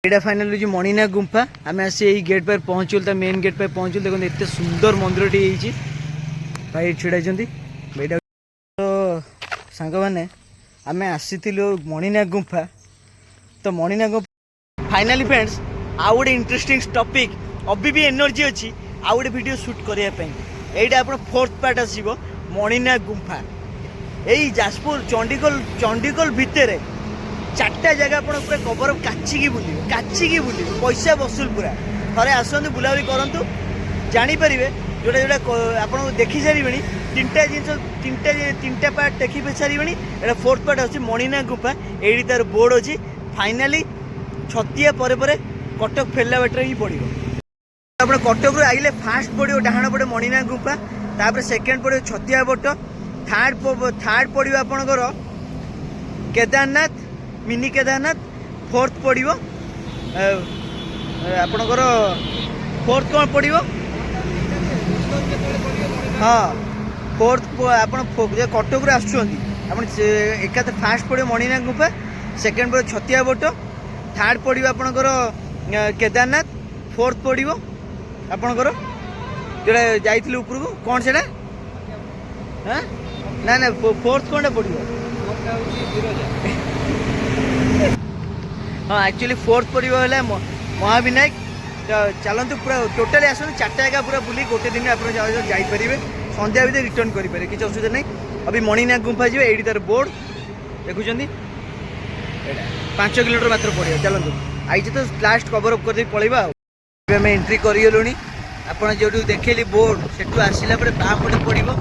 एटा final जो मणिनाग गुंफा आम आसी यही गेट पर पहुँचल तो मेन गेट पर पहुँचल देखो एत सुंदर मंदिर टी भाई छिड़ा भाई तो सांग मैंने आम आसी मणिनाग गुंफा तो मणिनाग गुंफा फाइनाली फ्रेंड्स आउ गोटे इंटरेस्टिंग टॉपिक अभी भी एनर्जी अच्छी आउ गोटे वीडियो शूट करने यहाँ आप फोर्थ पार्ट आसो मणिनाग गुंफा यही जाजपुर चंडीगढ़ भितर चार्टा जगह आप पूरा कवर काचिकी बुले पैसा वसूल पूरा थे आसतु बुलाबुली करूँ जापर जोटा जोटा आप देखी सारे तीन पार्ट देखी सारे ये फोर्थ पार्ट अच्छी मणिनाग गुंफा ये तार बोर्ड अच्छी फाइनाली छतिया पर कटक फेरला बाटर ही पड़ो आप कटक रू आइले फास्ट पड़ो डाण पड़े मणिनाग गुंफा तापर सेकेंड पड़ो छतिया बट थर्ड पड़ो आपणकर केदारनाथ मिनी केदारनाथ फोर्थ पड़ो आपणकर फोर्थ कौन पड़ो हाँ फोर्थ आप कटक रू आसुँच एका फास्ट पड़ो मणिनाग गुंफा सेकेंड पड़ो छतिया बट थर्ड पड़ो आपणकर केदारनाथ फोर्थ पड़ो आपणकर जोड़ा जाइए ऊपर को कौन से हाँ ना ना फोर्थ कौन पड़ो हाँ एक्चुअली फोर्थ पड़ो है महाविनायक चलतु पूरा टोटाली आसतु चार्टा जगह पूरा बुली गोटे दिन आप जापरेंगे संध्या भी रिटर्न करेंगे किसी असुविधा नहीं अभी मणिनाग गुंफा जी ये तार बोर्ड देखुं 5 किलोमीटर मात्र पड़ो चलतु आई तो लास्ट कवर अप कर पलैबा आम एंट्री करगलु आप जो देखेली बोर्ड से आसला बापटे पड़ो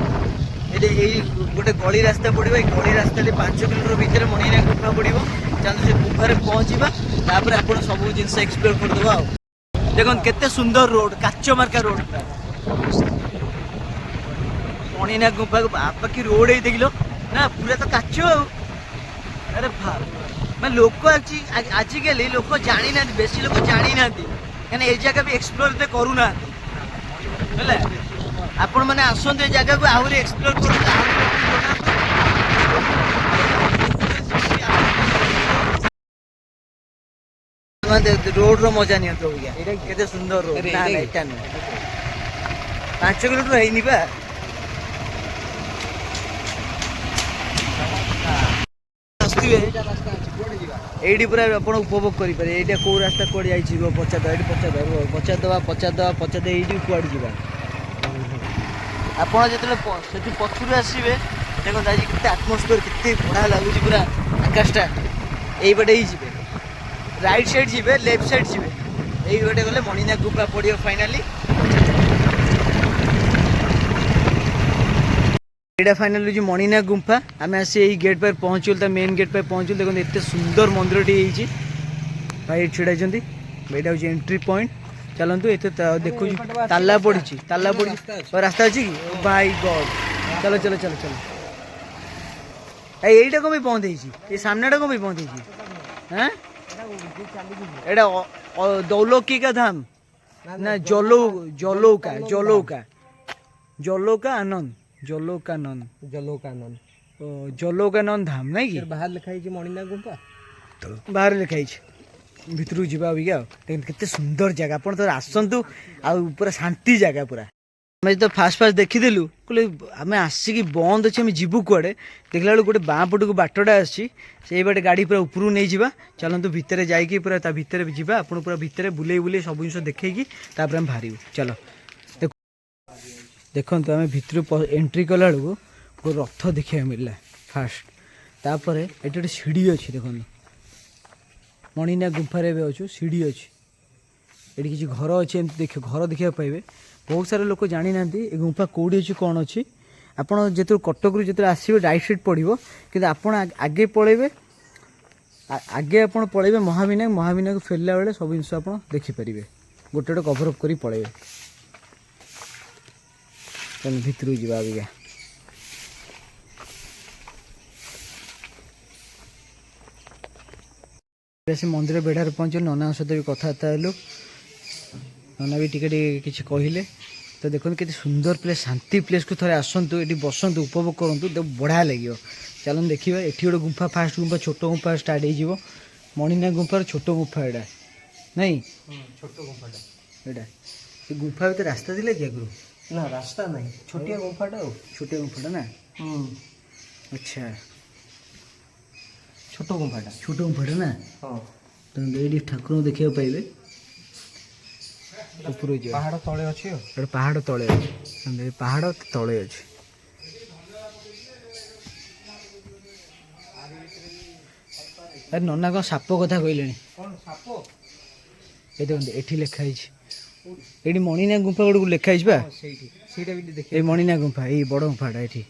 ये गोटे गली रास्ता पड़ो ये गली रास्ता 5 किलोमीटर भितर मणिनाग गुंफा पड़ो चलते से गुंफार पहुँचा तापर आप सब जिन एक्सप्लोर करदेव आ देखो केते सुंदर रोड काच मार्का रोड मणिनाग गुंफा को बापाकी रोड ही देख लो ना पूरा तो काच अरे मैं लोक आजिकल लोक जानी ना बेसी लोक जानी ना कहीं ये जगह भी एक्सप्लोर तो करूना आपण मैंने आसत ये जगह को आहरी एक्सप्लोर कर रोड रो मजा नहीं तो केते सुंदर रोड ना एटा नहीं 5 किलोमीटर है नहीं ये पूरा आप उपभोग करेंगे ये कौ रास्ता कौन जा पचार ये कौड़ जा आप जो पछरू आसवे देखो आज के आटमोस्फियर के बढ़िया लगुच पूरा आकाशटा यही बाटे ही जी राइट साइड जी लेफ्ट साइड जी यही बाटे गले मणिनाग गुंफा पड़ो फाइनाली एटा फाइनल जो मणिनाग गुंफा आम आसी यही गेट पर पहुँचल तो मेन गेट पर पहुँचल देखो एत सुंदर मंदिर टी भाई छिड़ा यहाँ हूँ एंट्री पॉइंट चलतु ये देखु ताला पड़ी और रास्ता अच्छी कि बाई गॉड चलो चलो चलो चलो यहीटा कौन बंद ये सामनाटा कौन बंद हाँ एटा दौलकी का धाम ना जलौका आनंद जलोकानंद धाम नहीं कि बाहर लिखाई मणिनाग गुंफा तो बाहर लिखाई भितर जावा अबिका केते सुंदर जगह आप तो आसतु पूरा शांति जगह पूरा आम जो फास्ट देखीदेलु कहले आम आसिक बंद अच्छे आम जीवु कड़े देखला बेलू गोटे बाँ पटक बाटटा आसी बाटे गाड़ी पूरा उपरू नहीं जावा चलतु भितर जाइए पूरा ता भितर जावा आप पूरा भितर बुले बुले सब जिन देखी तापर आम बाहर चलो देखो आम भितर एंट्री कला बेलू रथ देखा मिलला फास्ट तापर ये गोटे सीढ़ी अच्छी देखो मणिनाग गुंफार अच्छु सीढ़ी अच्छी ये किसी घर अच्छे देख घर देखा पाइबे बहुत सारे लोग जानी ना गुंफा कौटी अच्छी कौन अच्छी आपड़ जो कटक जो आसवे राइट साइड पड़ो कि आगे पलैबे आगे आप पलैबे महाविनायक फेरला बेले सब जिन आप देखिपारे गोटे गोटे कभर अप कर पलैबे भितर जा अबिका से मंदिर बेढ़ार पहुँचल नना सहित भी कथबार्ता हेलु नना भी टिके किसी कहले तो देखो के सुंदर प्लेस शांति प्लेस को थे आसतु ये बसतु उपभोग करूँ तो बढ़िया लगे चलो देखिए ये गोटे गुंफा फास्ट गुंफा छोट गुंफा स्टार्ट हो मणिनाग गुंफार छोट गुंफा एटा नहीं छोट गुंफाटा एटा ये गुंफा भीतर रास्ता दिला कि आगु ना रास्ता नहीं छोटिया गुंफाटा छोटे गुंफाटा ना अच्छा छोट गुंफाटा छोट गुंफाटा ना हाँ तो ये ठाकुर देखा पाइबे ऊपर पहाड़ तले अच्छी पहाड़ तले अच्छे पहाड़ तले अच्छे अरे नना कौन साप कथा कहले ये देखते ये लिखाई ये मणिना गुंफा गुड़ लिखाई ये मणिना गुंफा ये बड़ गुंफाटा ये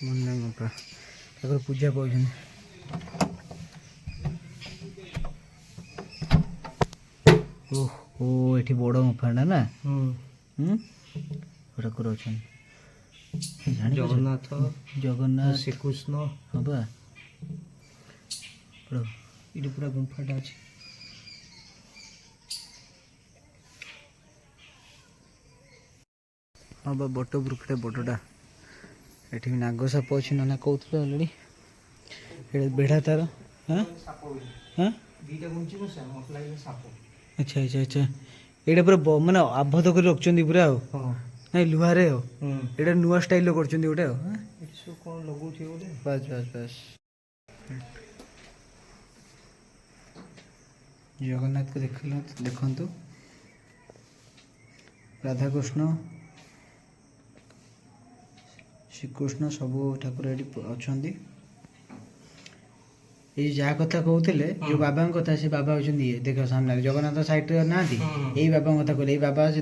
मणिना गुंफा पूजा पाऊँ ओह ये बड़ गुंफाटा ना ठाकुर अच्छा जगन्नाथ जगन्नाथ श्रीकृष्ण हाँ बा ये पूरा गुंफाटा अच्छे हाँ बा बट वृक्षटा बड़टा ये नाग साप अच्छे ना कहते अलरेडी ये बेढ़ा तार हाँ हाँ अच्छा अच्छा अच्छा ये पूरा मानने आबद्ध कर रखुच्च पूरा नहीं लुहारे ये नुआ स्टाइल कर गोटे बस बस बस जगन्नाथ को देखु राधाकृष्ण श्रीकृष्ण सबू ठाकुर ये अच्छा ये जहाँ कथा कहते जो बाबा कथा से बाबा होती ये देख सामने जगन्नाथ साइड ना यही बाबा कथा कहले बाबा जो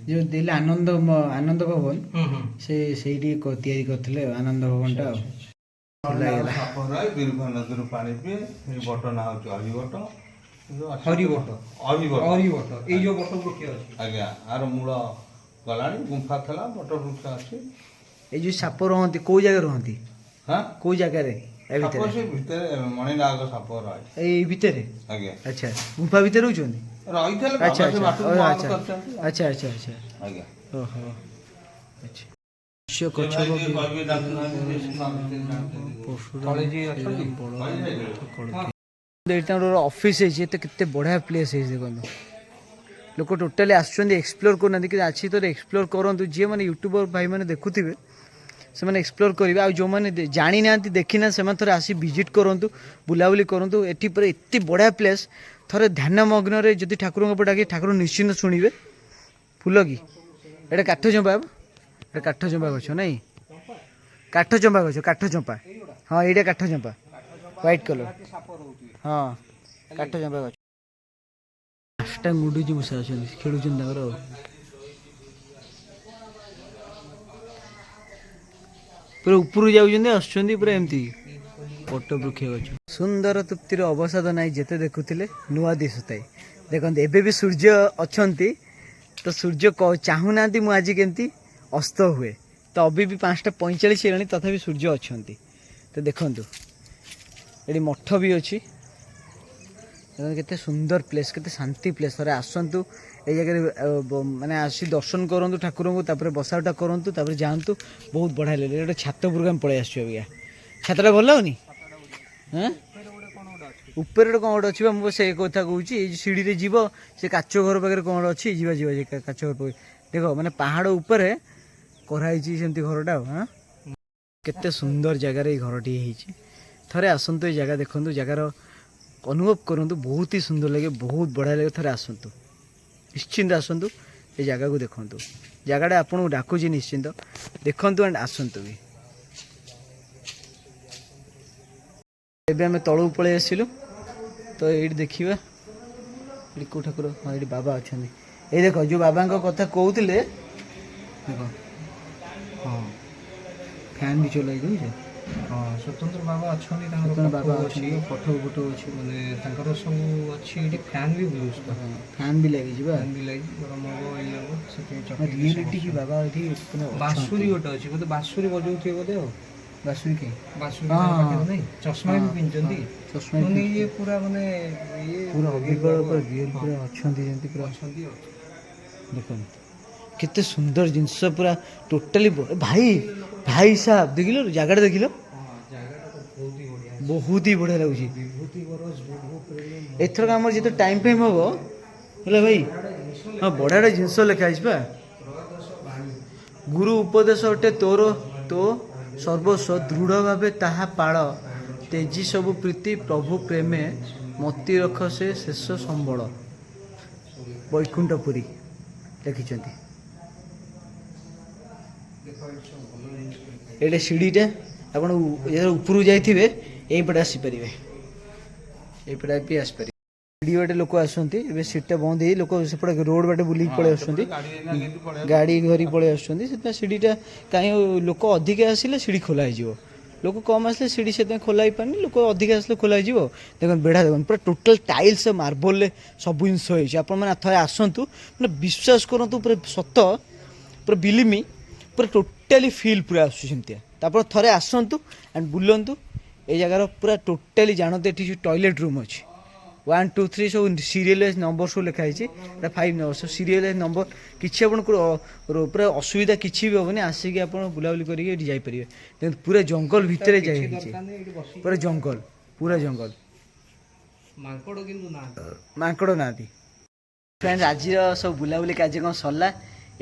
जो देले आनंद आनंद भवन से करते आनंद भवन टा गुंफा थला बट वृक्ष अच्छी ये जो साप रहती कौ जगह रहती हाँ कौ जगह मणिनाग साप भितर अच्छा गुंफा भितर अच्छा अच्छा अच्छा अच्छा अच्छा ओहो अच्छा ऑफिस है केते बढ़िया प्लेस है देखो लोक टोटाली आसुँच एक्सप्लोर करना कि अच्छी तो एक्सप्लोर करूँ जी मैंने यूट्यूबर भाई मैंने देखुवे से मैंने एक्सप्लोर करेंगे आ जो मैंने जानी ना देखी ना से थे आसी विजिट करूँ बुलाबुली करूँ ये एत बढ़िया प्लेस थे ध्यान मग्न जदि ठाकुर को डाक ठाकुर निश्चिंत शुणे फूल कि ये काठ चंपा ये काठ चंपा गछ नहीं काठ चंपा गछ काठ चंपा हाँ ये काठ चंपा व्हाइट कलर हाँ काठ चंपा गछ आठटा गुडुची मूषा अच्छा खेलुं पूरा ऊपर जाऊँ पूरा एमती पट वृक्ष गछ सुंदर तृप्तिर अवसाद ना जिते देखुले नुआ दिशुए देखते एबे भी सूर्य अच्छा तो सूर्य चाहूना मुझे केमती अस्त हुए तो अभी भी 5:45 है तथा सूर्य अच्छा तो देखु ये मठ भी अच्छी केते सुंदर प्लेस केते शांति प्लेस थे आसतु ये जगह माने आसी दर्शन करूँ ठाकुर को बसाटा करूँ जातु बहुत बढ़िया लगे गोटे छात उपर आम पलि आस छातटा भल लगनी हाँ ऊपर गोटे कौन गोटे अच्छी मुझे से कथा कहूँ सीढ़ी जीव से काच घर पाखे कौन अच्छी जीवा जीवा काच घर पाखे देख मैंने पहाड़ उपर कराई सेमती घरटा हाँ केते सुंदर जगार ये घरटी थे आसतु ये जगह देखु जगार अनुभव करूँ बहुत ही सुंदर लगे बहुत बढ़िया लगे थे आसतु निश्चिंत आसतु ये जगह को देखु जगटा आपको डाकुची निश्चिंत देखु एंड आसतु भी एबे आम तलू पलि आसिलु तो ये देखा ये कौ ठाकुर हाँ ये बाबा अच्छा ये देख जो बाबा कथा कहते देख हाँ फैन भी चलाई दूचे हाँ स्वतंत्र बाबा अच्छा बाबा अच्छे फटो फटो अच्छे मैंने सब अच्छी फैन भी बुलूस फैन भी लगी फैन भी लगी गरम हम ये रियलिटी की बाबा ये बांसुरी गोटे अच्छी बोधे बांसुरी बजाऊे बोधे बांसुरी के बांसुरी नहीं चश्मा भी पिंधुंट चश्मा ये पूरा माने ये पूरा अभिज्ञ पर रियल पूरा अच्छा पूरा देखो केते सुंदर जिनस पूरा टोटाली भाई भाई साहब देख लो जगह देख लो ବହୁତ ହି ବଢ଼ିଆ ଲାଗୁଛି। ବିଭୂତି ବରଷ ବିଭୁ ପ୍ରେମୀ ଏଥରକ ଆମର ଯେତେ ଟାଇମ୍ ଫାଇମ୍ ହବ ହେଲା ଭାଇ, ହଁ ବଢ଼ିଆ ବଢ଼ିଆ ଜିନିଷ ଲେଖା ହେଇଛି ବା। ତ୍ରୟୋଦଶ ବାଣୀ ଗୁରୁ ଉପଦେଶ ଅଟେ ତୋର ତୋ ସର୍ବସ୍ୱ ଦୃଢ଼ ଭାବେ ତାହା ପାଳ, ତେଜି ସବୁ ପ୍ରୀତି ପ୍ରଭୁ ପ୍ରେମେ ମତି ରଖ ସେ ଶେଷ ସମ୍ବଳ। ବୈକୁଣ୍ଠପୁରୀ ଲେଖିଛନ୍ତି। ଏଇଟା ସିଡ଼ିଟା, ଆପଣ ଉପରକୁ ଯାଇଥିବେ ଏଇପଟେ ଆସିପାରିବେ, ଏଇପଟେ ବି ଆସିପାରିବେ। ସିଡ଼ି ବାଟେ ଲୋକ ଆସନ୍ତି, ଏବେ ସିଟ୍ଟା ବନ୍ଦ ହେଇ ଲୋକ ସେପଟେ ରୋଡ଼ ବାଟେ ବୁଲିକି ପଳେଇ ଆସୁଛନ୍ତି, ଗାଡ଼ି ଧରି ପଳେଇ ଆସୁଛନ୍ତି। ସେଥିପାଇଁ ସିଡ଼ିଟା କାହିଁ ଲୋକ ଅଧିକା ଆସିଲେ ସିଡ଼ି ଖୋଲା ହେଇଯିବ, ଲୋକ କମ୍ ଆସିଲେ ସିଡ଼ି ସେଥିପାଇଁ ଖୋଲା ହେଇପାରୁନି, ଲୋକ ଅଧିକା ଆସିଲେ ଖୋଲା ହେଇଯିବ। ଦେଖନ୍ତୁ ବେଢ଼ା ଦେଖନ୍ତୁ ପୁରା ଟୋଟାଲ୍ ଟାଇଲ୍ସ ମାର୍ବଲରେ ସବୁ ଜିନିଷ ହେଇଛି। ଆପଣମାନେ ଥରେ ଆସନ୍ତୁ, ମାନେ ବିଶ୍ୱାସ କରନ୍ତୁ, ପୁରା ସତ, ପୁରା ବିଲିମି, ପୁରା ଟୋଟାଲି ଫିଲ୍ ପୁରା ଆସୁଛି ସେମିତିଆ। ତ ଆପଣ ଥରେ ଆସନ୍ତୁ ଆଣ୍ଡ ବୁଲନ୍ତୁ ଏଇ ଜାଗାର ପୁରା ଟୋଟାଲି। ଜାଣନ୍ତୁ ଏଠି ଯେଉଁ ଟଏଲେଟ୍ ରୁମ୍ ଅଛି 1 2 3 ସବୁ ସିରିଏଲ୍ ନମ୍ବର ସବୁ ଲେଖା ହେଇଛି, ପୁରା 5 ନମ୍ବର ସବୁ ସିରିଏଲ୍ ନମ୍ବର। କିଛି ଆପଣଙ୍କୁ ପୁରା ଅସୁବିଧା କିଛି ବି ହେବନି, ଆସିକି ଆପଣ ବୁଲାବୁଲି କରିକି ଏଠି ଯାଇପାରିବେ। କିନ୍ତୁ ପୁରା ଜଙ୍ଗଲ ଭିତରେ ଯାଇ ହେଇଛି, ଦରକାର ନାହିଁ ଏଠି ବସି ପୁରା ଜଙ୍ଗଲ, ପୁରା ଜଙ୍ଗଲ। ମାଙ୍କଡ଼ କିନ୍ତୁ ନାହାନ୍ତି। ମାଙ୍କଡ଼ ନାହାନ୍ତି। ଫ୍ରେଣ୍ଡସ୍ ଆଜିର ସବୁ ବୁଲାବୁଲି କାର୍ଯ୍ୟକ୍ରମ ସରିଲା।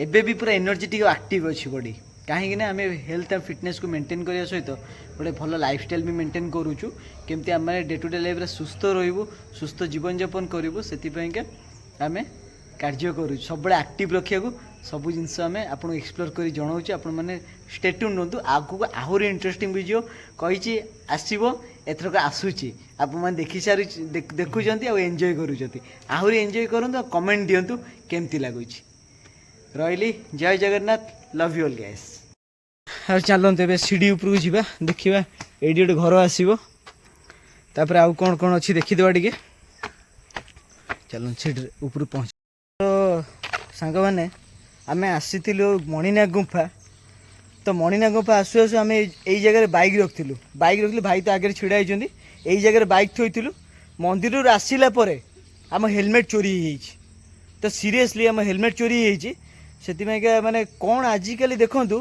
ଏବେ ବି ପୁରା ଏନର୍ଜେଟିକ୍ ଆକ୍ଟିଭ୍ ଅଛି ବଡ଼ି, କାହିଁକିନା ଆମେ ହେଲ୍ଥ ଆଣ୍ଡ ଫିଟନେସ୍କୁ ମେଣ୍ଟେନ୍ କରିବା ସହିତ ଗୋଟେ ଭଲ ଲାଇଫଷ୍ଟାଇଲ୍ ବି ମେଣ୍ଟେନ୍ କରୁଛୁ। କେମିତି ଆମେ ଡେ ଟୁ ଡେ ଲାଇଫ୍ରେ ସୁସ୍ଥ ରହିବୁ, ସୁସ୍ଥ ଜୀବନଯାପନ କରିବୁ, ସେଥିପାଇଁକା ଆମେ କାର୍ଯ୍ୟ କରୁଛୁ। ସବୁବେଳେ ଆକ୍ଟିଭ୍ ରଖିବାକୁ ସବୁ ଜିନିଷ ଆମେ ଆପଣଙ୍କୁ ଏକ୍ସପ୍ଲୋର୍ କରି ଜଣାଉଛୁ। ଆପଣମାନେ ଷ୍ଟେ ଟ୍ୟୁନ୍ ରୁହନ୍ତୁ, ଆଗକୁ ଆହୁରି ଇଣ୍ଟରେଷ୍ଟିଂ ଭିଡ଼ିଓ କହିଛି ଆସିବ, ଏଥରକ ଆସୁଛି। ଆପଣମାନେ ଦେଖୁଛନ୍ତି ଆଉ ଏନ୍ଜୟ କରୁଛନ୍ତି, ଆହୁରି ଏନ୍ଜୟ କରନ୍ତୁ ଆଉ କମେଣ୍ଟ ଦିଅନ୍ତୁ କେମିତି ଲାଗୁଛି। ରହିଲି, ଜୟ Jagannath, love you all guys. ଆଉ ଚାଲନ୍ତୁ ଏବେ ସିଡ଼ି ଉପରକୁ ଯିବା, ଦେଖିବା ଏଇଠି ଗୋଟେ ଘର ଆସିବ, ତାପରେ ଆଉ କ'ଣ କ'ଣ ଅଛି ଦେଖିଦେବା ଟିକେ। ଚାଲନ୍ତୁ ସିଡ଼ି ଉପରକୁ ପହଞ୍ଚ। ତ ସାଙ୍ଗମାନେ ଆମେ ଆସିଥିଲୁ ମଣିନାଗ ଗୁମ୍ଫା। ତ ମଣିନାଗ ଗୁମ୍ଫା ଆସୁ ଆସୁ ଆମେ ଏଇ ଜାଗାରେ ବାଇକ୍ ରଖିଥିଲୁ, ଭାଇ ତ ଆଗରେ ଛିଡ଼ା ହେଇଛନ୍ତି। ଏଇ ଜାଗାରେ ବାଇକ୍ ଥୋଇଥିଲୁ। ମନ୍ଦିରରୁ ଆସିଲା ପରେ ଆମ ହେଲମେଟ୍ ଚୋରି ହେଇଯାଇଛି। ତ ସିରିୟସଲି ଆମ ହେଲମେଟ୍ ଚୋରି ହେଇଯାଇଛି। ସେଥିପାଇଁକା ମାନେ କ'ଣ ଆଜିକାଲି ଦେଖନ୍ତୁ,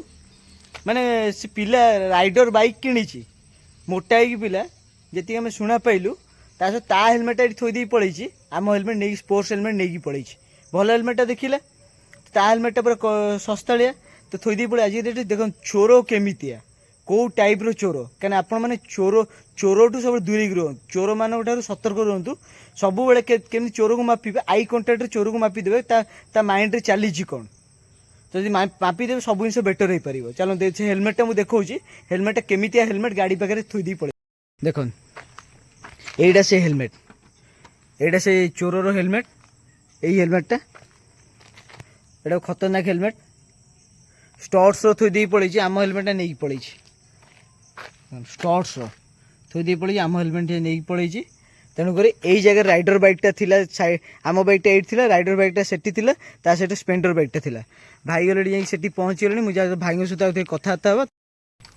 ମାନେ ସେ ପିଲା ରାଇଡ଼ର ବାଇକ୍ କିଣିଛି, ମୋଟା ହେଇକି ପିଲା, ଯେତିକି ଆମେ ଶୁଣା ପାଇଲୁ, ତା ସହିତ ତା ହେଲମେଟ୍ଟା ଏଠି ଥୋଇ ଦେଇ ପଳେଇଛି। ଆମ ହେଲମେଟ୍ ନେଇକି ସ୍ପୋର୍ଟସ୍ ହେଲମେଟ୍ ନେଇକି ପଳେଇଛି। ଭଲ ହେଲମେଟ୍ଟା ଦେଖିଲା, ତା ହେଲମେଟ୍ଟା ପୁରା ଶସ୍ତାଳିଆ, ତ ଥୋଇ ଦେଇ ପଳେଇ। ଆଜି ଡେଟ୍ରେ ଦେଖନ୍ତୁ ଚୋର କେମିତିଆ, କେଉଁ ଟାଇପ୍ର ଚୋର। କାହିଁକିନା ଆପଣମାନେ ଚୋରଠୁ ସବୁବେଳେ ଦୂରେଇକି ରୁହନ୍ତୁ, ଚୋରମାନଙ୍କ ଠାରୁ ସତର୍କ ରୁହନ୍ତୁ। ସବୁବେଳେ କେମିତି ଚୋରକୁ ମାପିବେ, ଆଇ କଣ୍ଟାକ୍ଟରେ ଚୋରକୁ ମାପିଦେବେ, ତା ମାଇଣ୍ଡରେ ଚାଲିଛି କ'ଣ। ଯଦି ମାପିଦେବେ ସବୁ ଜିନିଷ ବେଟର୍ ହେଇପାରିବ। ଚାଲନ୍ତୁ ସେ ହେଲମେଟ୍ଟା ମୁଁ ଦେଖାଉଛି, ହେଲମେଟ୍ଟା କେମିତିଆ ହେଲମେଟ୍, ଗାଡ଼ି ପାଖରେ ଥୋଇ ଦେଇ ପଳେଇ। ଦେଖନ୍ତୁ ଏଇଟା ସେ ହେଲମେଟ୍, ଏଇଟା ସେ ଚୋରର ହେଲମେଟ୍। ଏଇ ହେଲମେଟ୍ଟା ଏଇଟା ଖତରନାକ ହେଲମେଟ୍, ଷ୍ଟଟ୍ସର ଥୋଇ ଦେଇ ପଳେଇଛି, ଆମ ହେଲମେଟ୍ଟା ନେଇକି ପଳେଇଛି। ଷ୍ଟଟ୍ସର ଥୋଇ ଦେଇ ପଳେଇଛି, ଆମ ହେଲମେଟ୍ ନେଇକି ପଳେଇଛି। ତେଣୁକରି ଏଇ ଜାଗାରେ ରାଇଡ଼ର ବାଇକ୍ଟା ଥିଲା, ଆମ ବାଇକ୍ଟା ଏଇଠି ଥିଲା, ରାଇଡ଼ର ବାଇକ୍ଟା ସେଠି ଥିଲା, ତା ସହିତ ସ୍ପେଣ୍ଡର ବାଇକ୍ଟା ଥିଲା। ଭାଇ ଅଲରେଡ଼ି ଯାଇକି ସେଠି ପହଞ୍ଚିଗଲେଣି। ମୁଁ ଯାହା ଭାଇଙ୍କ ସହିତ ଆଉ ଟିକେ କଥାବାର୍ତ୍ତା ହେବା।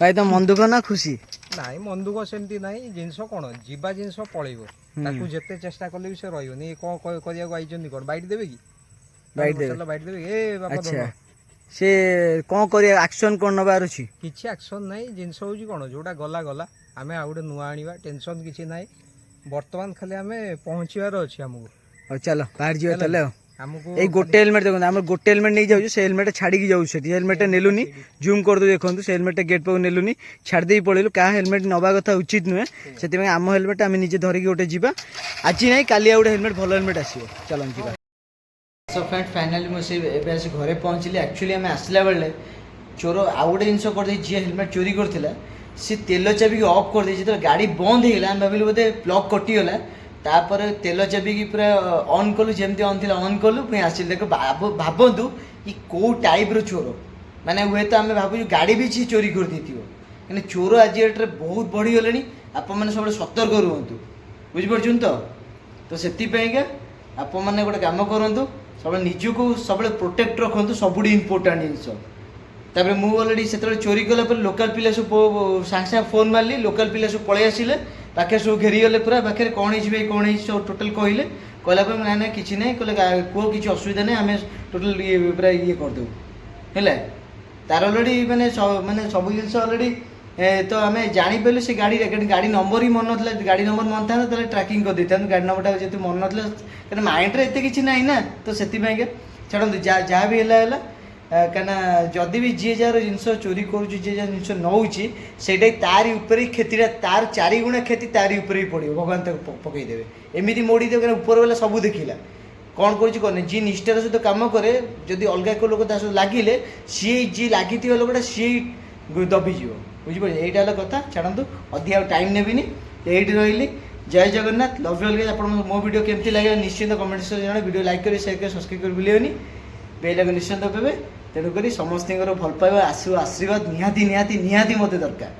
ଭାଇ ତ ମନ ଦୁଃଖ ନା ଖୁସି? ନାଇଁ ମନ ଦୁଃଖ ସେମିତି ନାହିଁ। ଜିନିଷ କ'ଣ, ଯିବା ଜିନିଷ ପଳେଇବ, ତାକୁ ଯେତେ ଚେଷ୍ଟା କଲେ ବି ସେ ରହିବନି। ଏ କ'ଣ କରିବାକୁ ଆଇଛନ୍ତି, କ'ଣ ବାଇଟ୍ ଦେବେ କି? ବାଇଟ୍ ଦେବେ, ବାଇଟ୍ ଦେବେ ଏ ବାପା। ଆଚ୍ଛା ସେ କ'ଣ କରିବା, ଆକ୍ସନ୍ କ'ଣ ନେବାର ଅଛି? କିଛି ଆକ୍ସନ୍ ନାହିଁ। ଜିନିଷ ହେଉଛି କ'ଣ, ଯେଉଁଟା ଗଲା ଗଲା, ଆମେ ଆଉ ଗୋଟେ ନୂଆ ଆଣିବା, ଟେନସନ୍ କିଛି ନାହିଁ। ବର୍ତ୍ତମାନ ଖାଲି ଆମେ ପହଞ୍ଚିବାର ଅଛି ଆମକୁ। ହଉ ଚାଲ ବାହାରି ଯିବା ତାହେଲେ। ଆଉ ଆମକୁ ଏଇ ଗୋଟେ ହେଲମେଟ୍ ଦେଖନ୍ତୁ, ଆମର ଗୋଟେ ହେଲମେଟ୍ ନେଇ ଯାଉଛୁ, ସେ ହେଲମେଟ୍ଟା ଛାଡ଼ିକି ଯାଉଛୁ ସେଠି। ହେଲମେଟ୍ଟା ନେଲୁନି, ଜୁମ୍ କରିଦେଉ, ଦେଖନ୍ତୁ ସେ ହେଲମେଟ୍ଟା ଗେଟ୍ ପାଖକୁ ନେଲୁନି, ଛାଡ଼ି ଦେଇ ପଳେଇଲୁ। କାହା ହେଲମେଟ୍ ନେବା କଥା ଉଚିତ ନୁହେଁ, ସେଥିପାଇଁ ଆମ ହେଲମେଟ୍ଟା ଆମେ ନିଜେ ଧରିକି ଗୋଟେ ଯିବା। ଆଜି ନାହିଁ କାଲି ଆଉ ଗୋଟେ ହେଲମେଟ୍, ଭଲ ହେଲମେଟ୍ ଆସିବ। ଚାଲନ୍ତୁ ଯିବା। ସୋ ଫ୍ରେଣ୍ଡ ଫାଇନାଲି ମୁଁ ସେ ଏବେ ଆସି ଘରେ ପହଞ୍ଚିଲି। ଆକ୍ଚୁଆଲି ଆମେ ଆସିଲା ବେଳେ ଚୋର ଆଉ ଗୋଟେ ଜିନିଷ କରିଦେଇଛି, ଯିଏ ହେଲମେଟ୍ ଚୋରି କରିଥିଲା ସେ ତେଲ ଚାବିକି ଅଫ୍ କରିଦେଇଛି। ଯେତେବେଳେ ଗାଡ଼ି ବନ୍ଦ ହେଇଗଲା ଆମେ ଭାବିଲୁ ବୋଧେ ପ୍ଲଗ୍ କଟିଗଲା। ତାପରେ ତେଲ ଚାବିକି ପୁରା ଅନ୍ କଲୁ, ଯେମିତି ଅନ୍ ଥିଲା ଅନ୍ କଲୁ, ପୁଣି ଆସିଲି। ଦେଖ ଭାବନ୍ତୁ କି କେଉଁ ଟାଇପ୍ର ଚୋର, ମାନେ ହୁଏତ ଆମେ ଭାବୁଛୁ ଗାଡ଼ି ବି ସେ ଚୋରି କରିଦେଇଥିବ। କାହିଁକିନା ଚୋର ଆଜି ଡେଟ୍ରେ ବହୁତ ବଢ଼ିଗଲେଣି। ଆପଣମାନେ ସବୁବେଳେ ସତର୍କ ରୁହନ୍ତୁ, ବୁଝିପାରୁଛନ୍ତି ତ ସେଥିପାଇଁକା ଆପଣମାନେ ଗୋଟେ କାମ କରନ୍ତୁ, ସବୁବେଳେ ନିଜକୁ ସବୁବେଳେ ପ୍ରୋଟେକ୍ଟ ରଖନ୍ତୁ, ସବୁଠି ଇମ୍ପୋର୍ଟାଣ୍ଟ ଜିନିଷ। ତାପରେ ମୁଁ ଅଲରେଡ଼ି ସେତେବେଳେ ଚୋରି କଲା ପରେ ଲୋକାଲ୍ ପିଲା ସବୁ ସାଙ୍ଗେ ସାଙ୍ଗେ ଫୋନ୍ ମାରିଲି, ଲୋକାଲ୍ ପିଲା ସବୁ ପଳେଇ ଆସିଲେ, ପାଖରେ ସବୁ ଘେରିଗଲେ ପୁରା। ପାଖରେ କ'ଣ ହେଇଛି ଭାଇ, କ'ଣ ହେଇଛି ସବୁ ଟୋଟାଲ୍ କହିଲା ପରେ ନାଇଁ ନାଇଁ କିଛି ନାହିଁ, କହିଲେ କୁହ କିଛି ଅସୁବିଧା ନାହିଁ, ଆମେ ଟୋଟାଲ୍ ପୁରା ଇଏ କରିଦେବୁ ହେଲା। ତାର ଅଲରେଡ଼ି ମାନେ ସବୁ ଜିନିଷ ଅଲରେଡ଼ି ତ ଆମେ ଜାଣିପାରିଲୁ ସେ ଗାଡ଼ି ନମ୍ବର ହିଁ ମନେ ନଥିଲା। ଗାଡ଼ି ନମ୍ବର ମନେ ଥାନ୍ତା ତାହେଲେ ଟ୍ରାକିଂ କରିଦେଇଥାନ୍ତୁ। ଗାଡ଼ି ନମ୍ବରଟା ଯେହେତୁ ମନେ ନଥିଲା କାରଣ ମାଇଣ୍ଡରେ ଏତେ କିଛି ନାହିଁ ନା, ତ ସେଥିପାଇଁକା ଛାଡ଼ନ୍ତୁ ଯାହା ବି ହେଲା କାହିଁକିନା ଯଦି ବି ଯିଏ ଯାହାର ଜିନିଷ ଚୋରି କରୁଛି, ଯିଏ ଯାହାର ଜିନିଷ ନେଉଛି, ସେଇଟା ତାରି ଉପରେ କ୍ଷତିଟା, ତାର 4 ଗୁଣା କ୍ଷତି ତାରି ଉପରେ ହିଁ ପଡ଼ିବ। ଭଗବାନ ତାକୁ ପକେଇଦେବେ, ଏମିତି ମୋଡ଼ିଦେବେ। କାରଣ ଉପର ବାଲା ସବୁ ଦେଖିଲା କ'ଣ କରୁଛି କ'ଣ ନାହିଁ। ଯିଏ ନିଷ୍ଠାର ସହିତ କାମ କରେ, ଯଦି ଅଲଗା ଏକ ଲୋକ ତା ସହିତ ଲାଗିଲେ, ଯିଏ ଲାଗିଥିବା ଲୋକଟା ସିଏ ଦବିଯିବ। ବୁଝିପାରିଲେ, ଏଇଟା ହେଲା କଥା। ଛାଡ଼ନ୍ତୁ, ଅଧିକା ଆଉ ଟାଇମ୍ ନେବିନି, ଏଇଠି ରହିଲି। ଜୟ Jagannath, love you all guys. ଆପଣ ମୋ ଭିଡ଼ିଓ କେମିତି ଲାଗିଲା ନିଶ୍ଚିନ୍ତ କମେଣ୍ଟ ସେକ୍ସନରେ ଜଣାଇବେ। ଭିଡ଼ିଓ ଲାଇକ୍ କରି, ସେୟାର କରି, ସବସ୍କ୍ରାଇବ୍ କରି ଭୁଲିବେନି। ବେଲ୍ଟାକୁ ନିଶ୍ଚିନ୍ତ ଦେବେ। ତେଣୁକରି ସମସ୍ତଙ୍କର ଭଲ ପାଇବା, ଆଶୀର୍ବାଦ ନିହାତି ମୋତେ ଦରକାର।